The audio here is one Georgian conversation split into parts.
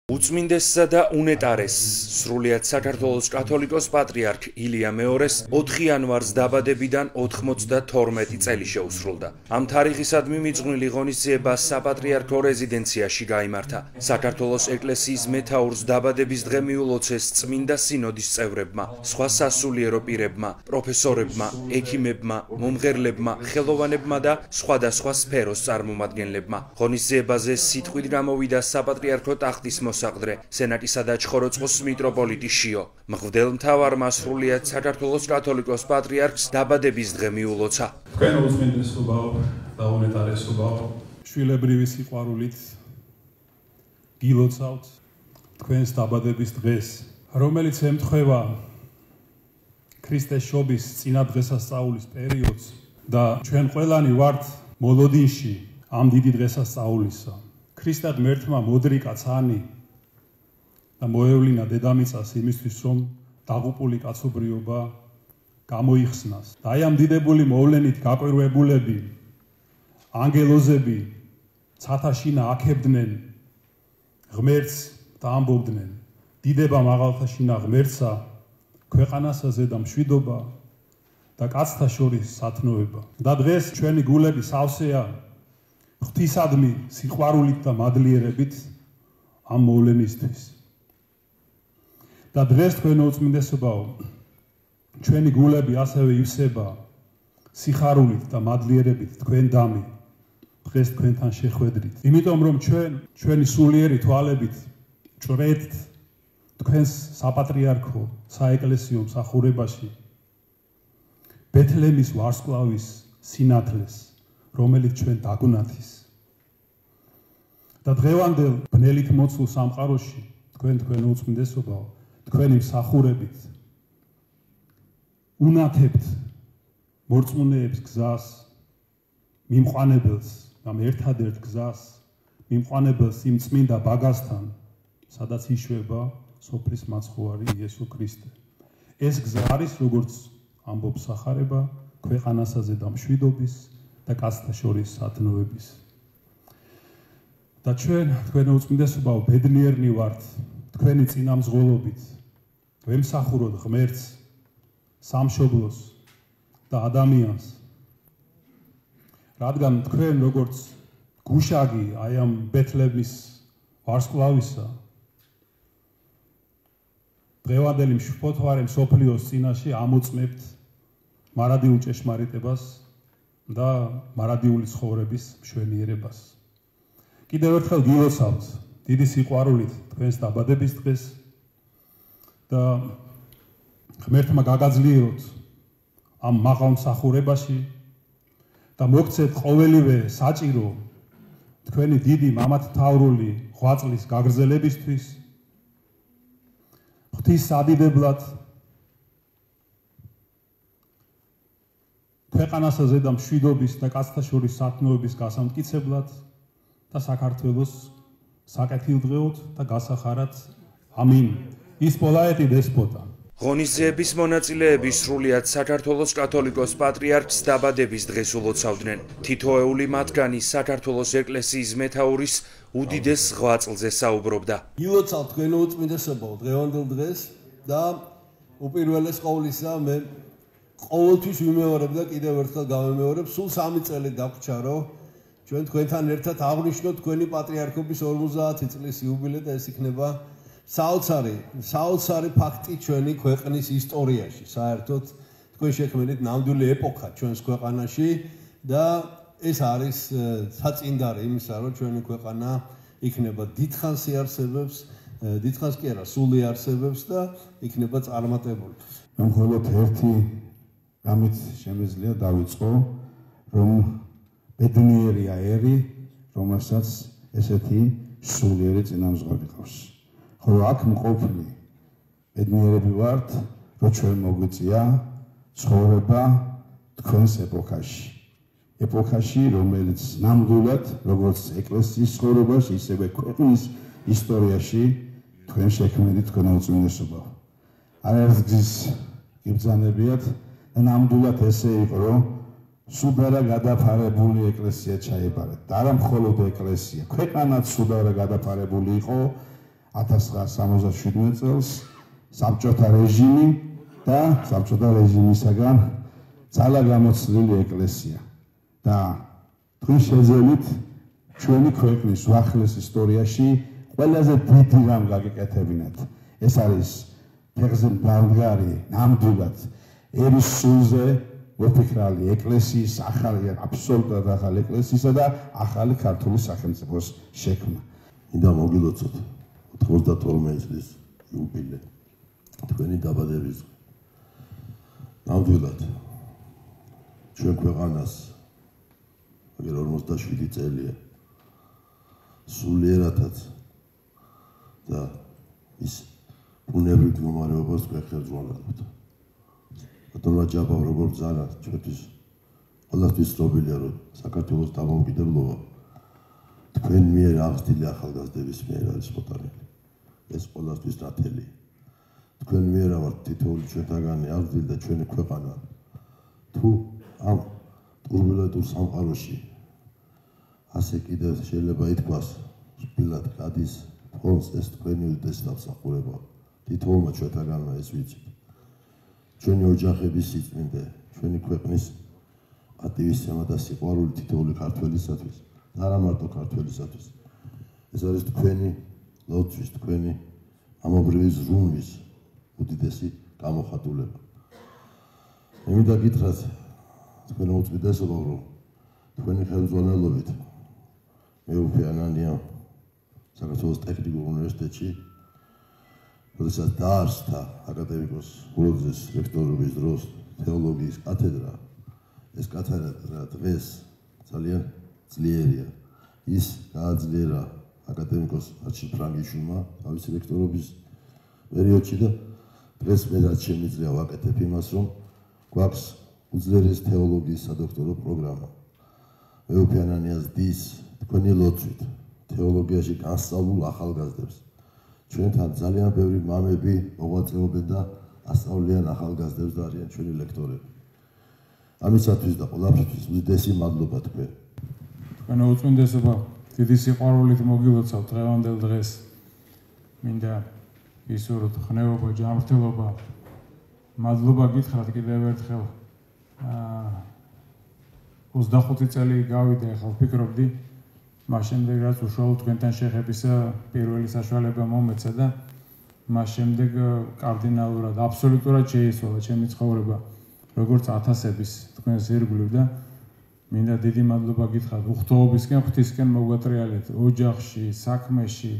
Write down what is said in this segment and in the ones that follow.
უწმინდესსა და უნეტარეს სრულიად საქართველოს კათოლიკოს პატრიარქ ილია მეორეს 4 იანვარს დაბადებიდან 92 წელი შეუსრულდა. ამ თარიღისადმი მიძღვნილი ღონისძიება საპატრიარქო რეზიდენციაში გაიმართა. საქართველოს ეკლესიის მეთაურს დაბადების დღე მიულოცეს წმინდა სინოდის წევრებმა, სხვა სასულიერო პირებმა, პროფესორებმა, ექიმებმა, მომღერლებმა, ხელოვანებმა და სხვადასხვა სფეროს წარმომადგენლებმა. ღონისძიებაზე სიტყვით გამოვიდა საპატრიარქო ტახტის მოსაყდრე, სენატისა და ჩხოროწყოს მიტროპოლიტი შიო. მღვდელმთავარმა სრულიად საქართველოს კათოლიკოს პატრიარქს დაბადების დღე მიულოცა. თქვენ უწმინდესობაო და უნეტარესობაო, შვილებრივი სიყვარულით გილოცავთ თქვენს დაბადების დღეს, რომელიც ემთხვევა ქრისტეს შობის წინადღესასწაულის პერიოდს და ჩვენ ყველანი ვართ მოლოდინში ამ დიდი დღესასწაულისა. ქრისტად მერთმა მოდრი კაცანი და მოევლინა დედამიწას იმისთვის, რომ დაღუპული კაცობრიობა გამოიხსნას. და აი ამ დიდებული მოვლენით გაკვირვებულები ანგელოზები ცათაშინა აქებდნენ ღმერთს და ამბობდნენ: დიდება მაღალთაშინა ღმერთსა, ქვეყანასა ზედა მშვიდობა და კაცთა შორის სათნოება. და დღეს ჩვენი გულები სავსეა ღვთისადმი სიყვარულით და მადლიერებით ამ მოვლენისთვის. და დღეს თქვენ უწმინდესობაო, ჩვენი გულები ასევე ივსება სიხარულით და მადლიერებით თქვენ დამი დღეს თქვენთან შეხვედრით. იმიტომ რომ ჩვენი სულიერი თვალებით ჭრედთ თქვენს საპატრიარქო საეკლესიო მსახურებაში ბეთლემის ვარსკვლავის სინათლეს, რომელიც ჩვენ დაგვნათის. და დღევანდელ ბნელით მოცულ სამყაროში თქვენ უწმინდესობაო, თქვენი მსახურებით უნათებთ მორწმუნეებს გზას, მიმყვანებელს, ამ ერთადერთ გზას, მიმყვანებელს იმ წმინდა ბაგასთან, სადაც იშვება სოფლის მაცხოვარი იესო ქრისტე. ეს გზა არის, როგორც ამბობს სახარება, ქვეყანასაზე და მშვიდობის და კაცთა შორის სათნოების. და თქვენ უწმინდესობაო, ბედნიერნი ვართ თქვენი წინამძღოლობით, ვემსახუროთ ღმერთს, სამშობლოს და ადამიანს. რადგან თქვენ როგორც გუშაგი აი ამ ბეთლემის ვარსკვლავისა დღევანდელი მშვიდობარე მსოფლიოს წინაშე ამოწმებთ მარადიულ ჭეშმარიტებას და მარადიული ცხოვრების მშვენიერებას. კიდევ ერთხელ გილოცავთ დიდი სიყვარულით თქვენს დაბადების დღეს და ღმერთმა გაგაძლიეროთ ამ მაღალ მსახურებაში და მოგცეთ ყოველივე საჭირო თქვენი დიდი მამათმთავრული ღვაწლის გაგრძელებისთვის, ღვთის სადიდებლად, ქვეყანასა ზედა მშვიდობის და კაცთა შორის სათნოების გასამტკიცებლად და საქართველოს საკეთილდღეოდ და გასახარად. ამინ. ის პოლაეტი დესპოტა. ღონისძიების მონაწილეები სრულიად საქართველოს კათოლიკოს პატრიარქს დაბადების დღეს ულოცავდნენ. თითოეული მათგანი საქართველოს ეკლესიის მეთაურის უდიდეს ღვაწლზე საუბრობდა. გილოცავთ თქვენ უწმინდესობაო დღევანდელ დღეს და უპირველეს ყოვლისა მე ყოველთვის ვიმეორებ და კიდევ ერთხელ გავიმეორებ, სულ 3 წელი დაგვრჩა, რომ ჩვენ თქვენთან ერთად აღვნიშნოთ თქვენი პატრიარქობის 50 წლის იუბილე და ეს იქნება საოცარი ფაქტი ჩვენი ქვეყნის ისტორიაში. საერთოდ თქვენ შექმნით ნამდვილი ეპოქა ჩვენს ქვეყანაში და ეს არის საწინდარი იმისა, რომ ჩვენი ქვეყანა იქნება დიდხანს იარსებებს, დიდხანს კი არა, სულ იარსებებს და იქნება წარმატებული. მხოლოდ ერთი რამით შემიძლია დავიწყო, რომ ბედნიერია ერი, რომელსაც ესეთი სულიერი წინამძღოლი ყავს. ხოლო აქ მყოფნი ბედნიერები ვართ, რომ ჩვენ მოგვიწია ცხოვრება თქვენს ეპოქაში, რომელიც ნამდვილად, როგორც ეკლესიის ცხოვრებაში, ისევე ქვეყნის ისტორიაში თქვენ შექმნით თქვენ უწმინდესობაო. არაერთგზის გიბრძანებიათ და ნამდვილად ესე იყო, რომ სუდარა გადაფარებული ეკლესია ჩაებარეთ. და არა მხოლოდ ეკლესია, ქვეყანაც სუდარა გადაფარებული იყო 1967 წელს საბჭოთა რეჟიმი და საბჭოთა რეჟიმისაგან ძალა გამოცლილი ეკლესია და თქვენ შეძენით ჩვენი ქვეყნის უახლეს ისტორიაში ყველაზე დიდი რამ გაგეკეთებინათ. ეს არის ფეხზე მდგარი ნამდვილად ერის სულზე მოფიქრალი ეკლესიის ახალი აბსოლუტურად ახალი ეკლესიისა და ახალი ქართული სახელმწიფოს შექმნა. მინდა მოგილოცოთ 92 წლის იუბილე თქვენი დაბადების ნამდვილად ჩვენ ქვეყანას აგერ 47 წელია სულიერადაც და ის ბუნებრივ მდგომარეობას გვეხებძვალებთ. ბატონო ჯაბა როგორ ბრძანა ჩვენთვის ყველასთვის ცნობილია რომ საქართველოს დამოუკიდებლობა თქვენ მიერ აღზრდილი ახალგაზრდების მიერ არის მოტანილი. ეს ყველასთვის ნათელია. თქვენ მიერ ვართ თითოეული ჩვენთაგანი აღზრდილი და ჩვენი ქვეყანა თუ ამ ტურბულენტურ სამყაროში ასე კიდევ შეიძლება ითქვას სპილად გადის ფონს ეს თქვენი უდიდესი დამსახურება. თითოეულმა ჩვენთაგანმა ეს ვიცით. ჩვენი ოჯახების სიწმინდე, ჩვენი ქვეყნის პატივისცემა და სიყვარული თითოეული ქართველისათვის, არა მარტო ქართველისათვის. ეს არის თქვენი ლოცვის, თქვენი ამობრივი ზრუნვის უდიდესი გამოხატულება. მე მინდა გითხრათ თქვენ უწმიდესობა რომ თქვენი ხელმძღვანელობით მეუფე ანანია საქართველოს ტექნიკურ უნივერსიტეტში როდესაც დაარსდა აკადემიკოს ულოძეს რექტორობის დროს თეოლოგიის კათედრა, ეს კათედრა დღეს ძალიან ძლიერია. ის გააძლიერა აკადემიკოს არჩილ ფრანგიშვილმა თავისი რექტორობის პერიოდში და დღეს მე რაც შემიძლია ვაკეთებ იმას, რომ გვაქვს უძლიერეს თეოლოგიის სადოქტორო პროგრამა. მეუფე ანანიას დის თქვენი ლოცვით თეოლოგიაში განსწავლულ ახალგაზრდებს. ჩვენთან ძალიან ბევრი მამები მოღვაწეობენ და ასწავლიან ახალგაზრდებს და არიან ჩვენი ლექტორები. ამისათვის და ყველაფრისთვის უდიდესი მადლობა თქვენ. თქვენ უწმინდესობა, დიდი სიყვარულით მოგილოცავ დღევანდელ დღეს. მინდა გისურვოთ ხნევობა, ჯანმრთელობა. მადლობა გითხრათ კიდევ ერთხელ. 25 წელი გავიდა, ახლა ვფიქრობდი მას შემდეგ რაც უშუალოდ თქვენთან შეხებისა პირველი საშუალება მომეცა და მას შემდეგ კარდინალურად, აბსოლუტურად შეიცვალა ჩემი ცხოვრება, როგორც ათასების თქვენს ირგვლივ და მინდა დიდი მადლობა გითხრათ უხტოობისკენ, ღვთისკენ მოგვატრიალეთ ოჯახში, საქმეში,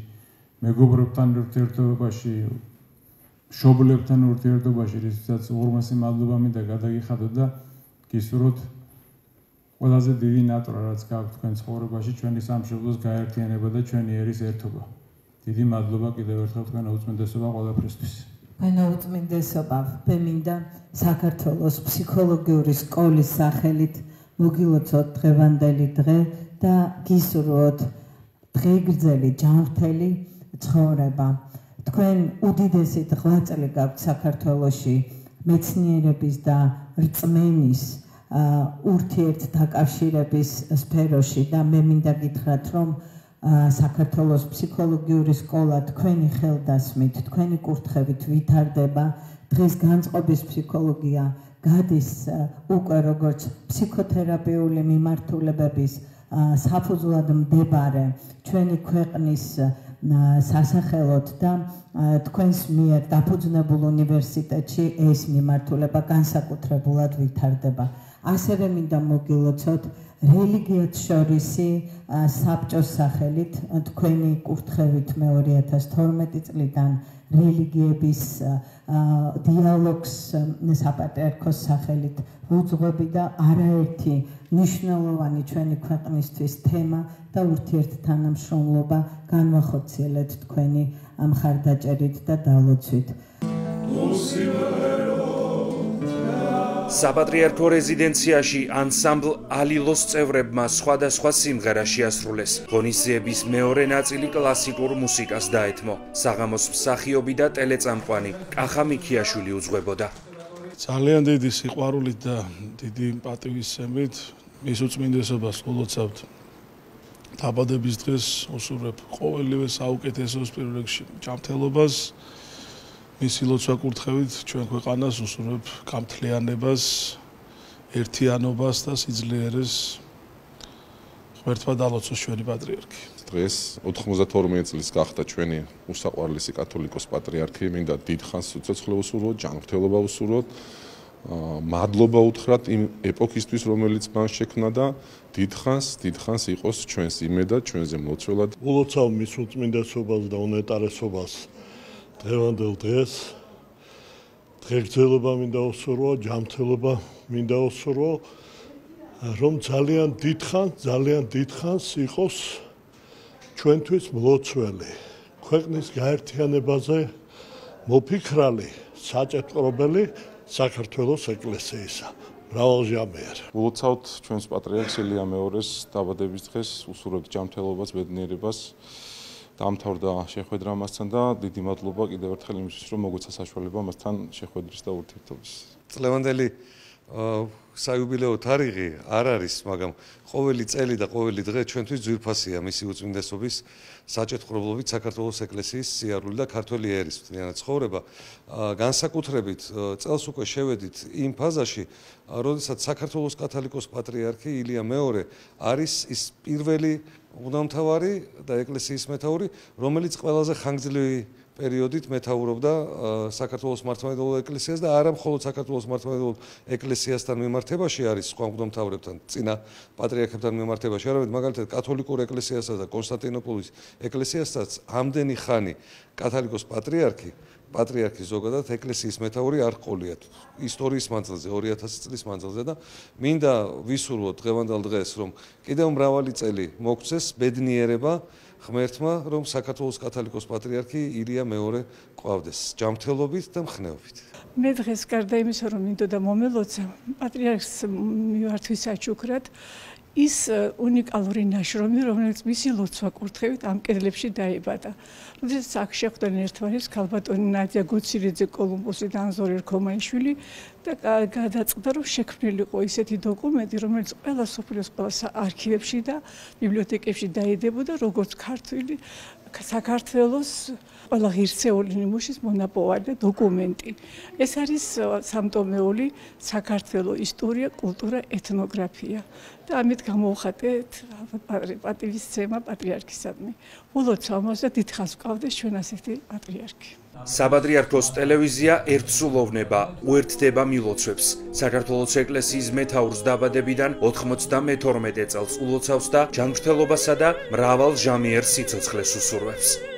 მეგობრებთან ურთიერთობაში, მშობლებთან ურთიერთობაში, რისთვისაც უღრმესი მადლობა მინდა გადაგიხადოთ და გისურვოთ ყველაზე დიდი ნატრა რაც გაქვთ თქვენ ცხოვრებაში, ჩვენი სამშობლოს გაერთიანება და ჩვენი ერის ერთობა. დიდი მადლობა კიდევ ერთხელ თქვენ უწმინდესობა ყველაფრისთვის. თქვენ უწმინდესობა, მე მინდა საქართველოს ფსიქოლოგიური სკოლის სახელით მოგილოცოთ დღევანდელი დღე და გისურვოთ დღეგრძელი ჯანმრთელი ცხოვრება. თქვენ უდიდესი ღვაწლი გაქვთ საქართველოში მეცნიერების და რწმენის ურთიერთდაკავშირების სფეროში და მე მინდა გითხრათ რომ საქართველოს ფსიქოლოგიური სკოლა თქვენი ხელდასმით, თქვენი კურთხევით ვითარდება. დღეს განწყობის ფსიქოლოგია გადის უკვე როგორც ფსიქოთერაპიული მიმართულებების საფუძვლად მდებარე ჩვენი ქვეყნის სასახელოდ და თქვენს მიერ დაფუძნებულ უნივერსიტეტში ეს მიმართულება განსაკუთრებულად ვითარდება. ასევე მინდა მოგილოცოთ რელიგიათ შორისი საბჭოს სახელით თქვენი კურთხევით მე 2012 წლიდან რელიგიების დიალოგს საპატრიარქოს სახელით უძღვები და არაერთი მნიშვნელოვანი ჩვენი ქვეყნისთვის თემა და ურთიერთთანამშრომლობა განვახორციელეთ თქვენი მხარდაჭერით და დალოცვით. საპატრიარქო რეზიდენციაში ანსამბლ ალილოს წევრებმა სხვადასხვა სიმღერა შეასრულეს. ღონისძიების მეორე ნაწილი კლასიკურ მუსიკას დაეთმო. საღამოს მსახიობი და ტელეწამყვანი კახა მიქიაშვილი უძღვებოდა. ძალიან დიდი სიყვარულით და დიდი პატივისცემით მის უწმინდესობას ვლოცავთ დაბადების დღეს უსურვებ ყოველივე საუკეთესოს პირველ რიგში ჯანმრთელობას, მისი ლოცვა კურთხევით ჩვენ ქვეყანას უსურვებ გამთლიანებას, ერთიანობას და სიძლიერეს. ღმერთმა დალოცოს ჩვენი პატრიარქი. დღეს 92 წლის გახდა ჩვენი უსაყვარლესი კათოლიკოს პატრიარქი, მინდა დიდხანს სიცოცხლე უსურვოთ, ჯანმრთელობა უსურვოთ. მადლობა უთხრათ იმ ეპოქისთვის, რომელიც მან შექმნა და დიდხანს იყოს ჩვენს იმედად, ჩვენზე მლოცველად. ულოცავ მის უწმინდესობას და უნეტარესობას დღევანდელ დღეს. დღეგრძელობა მინდა უსურვო, ჯანმრთელობა მინდა უსურვო, რომ ძალიან დიდხანს იყოს ჩვენთვის მლოცველი. ქვეყნის გაერთიანებაზე მოფიქრალი, საჭეთყრობელი საქართველოს ეკლესიისა. მრავალჟამიერ. ულოცავთ ჩვენს პატრიარქს ილია მეორეს დაბადების დღეს, უსურვებთ ჯანმრთელობას, ბედნიერებას. დაამთავრდა შეხვედრა მასთან და დიდი მადლობა კიდევ ერთხელ იმისთვის, რომ მოგვეცა საშუალება მასთან შეხვედრის და ურთიერთობის. წლევანდელი საიუბილეო თარიღი არ არის, მაგრამ ყოველი წელი და ყოველი დღე ჩვენთვის ძვირფასია მისი უწმინდესობის საჭეთყრობლობით საქართველოს ეკლესიის სიარული და ქართველი ერის მთლიანად ცხოვრება. განსაკუთრებით წელს უკვე შევედით იმ ფაზაში, როდესაც საქართველოს კათოლიკოს პატრიარქი ილია მეორე არის ის პირველი ღვთამთავარი და ეკლესიის მეთაური, რომელიც ყველაზე ხანგრძლივი პერიოდით მეთაურობდა საქართველოს მართლმადიდებლურ ეკლესიას და არა მხოლოდ საქართველოს მართლმადიდებლურ ეკლესიასთან მიმართებაში არის სხვა მღვდელმთავრებთან, წინა პატრიარქებთან მიმართებაში, არამედ მაგალითად კათოლიკურ ეკლესიასა და კონსტანტინოპოლის ეკლესიასაც ამდენი ხანი კათოლიკოს პატრიარქი ზოგადად ეკლესიის მეთაური არ ჰყოლიათ ისტორიის მანძილზე 2000 წლის მანძილზე და მინდა ვისურვოთ დღევანდელ დღეს, რომ კიდევ მრავალი წელი მოგცეს ბედნიერება ღმერთმა, რომ საქართველოს კათოლიკოს პატრიარქი ილია მეორე ყვავდეს ჯანმრთელობით და მხნეობით. მე დღეს გარდა იმისა, რომ მინდოდა მომელოცა, პატრიარქს მივართვის საჩუქრად ის უნიკალური ნაშრომი, რომელიც მისი ლოცვა კურთხევით ამ კედლებში დაიბადა. როდესაც აქ შეხვდნენ ერთმანეთს ქალბატონი ნადია გოცირიძე, კოლუმბუსი და ანზორ ერქომაიშვილი და გადაწყდა, რომ შექმნილიყო ისეთი დოკუმენტი, რომელიც ყველა სოფლიოს ყველა არქივებში და ბიბლიოთეკებში დაიდებოდა, როგორც ქართული საქართველოს ყველა ღირსეული ნიმუშის მონაპოვარი და დოკუმენტი. ეს არის სამტომეული საქართველოს ისტორია, კულტურა, ეთნოგრაფია. და ამით გამოვხატეთ პატივისცემა პატრიარქისადმი. ულოცავ მას და დიდხანს ვყავდეს ჩვენ ასეთი პატრიარქი. საპატრიარქოს ტელევიზია ერთსულოვნება უერთდება მილოცვებს. საქართველოს ეკლესიის მეთაურს დაბადებიდან 92 წელს ულოცავს და ჯანმრთელობასა და მრავალ ჟამიერ სიცოცხლეს უსურვებს.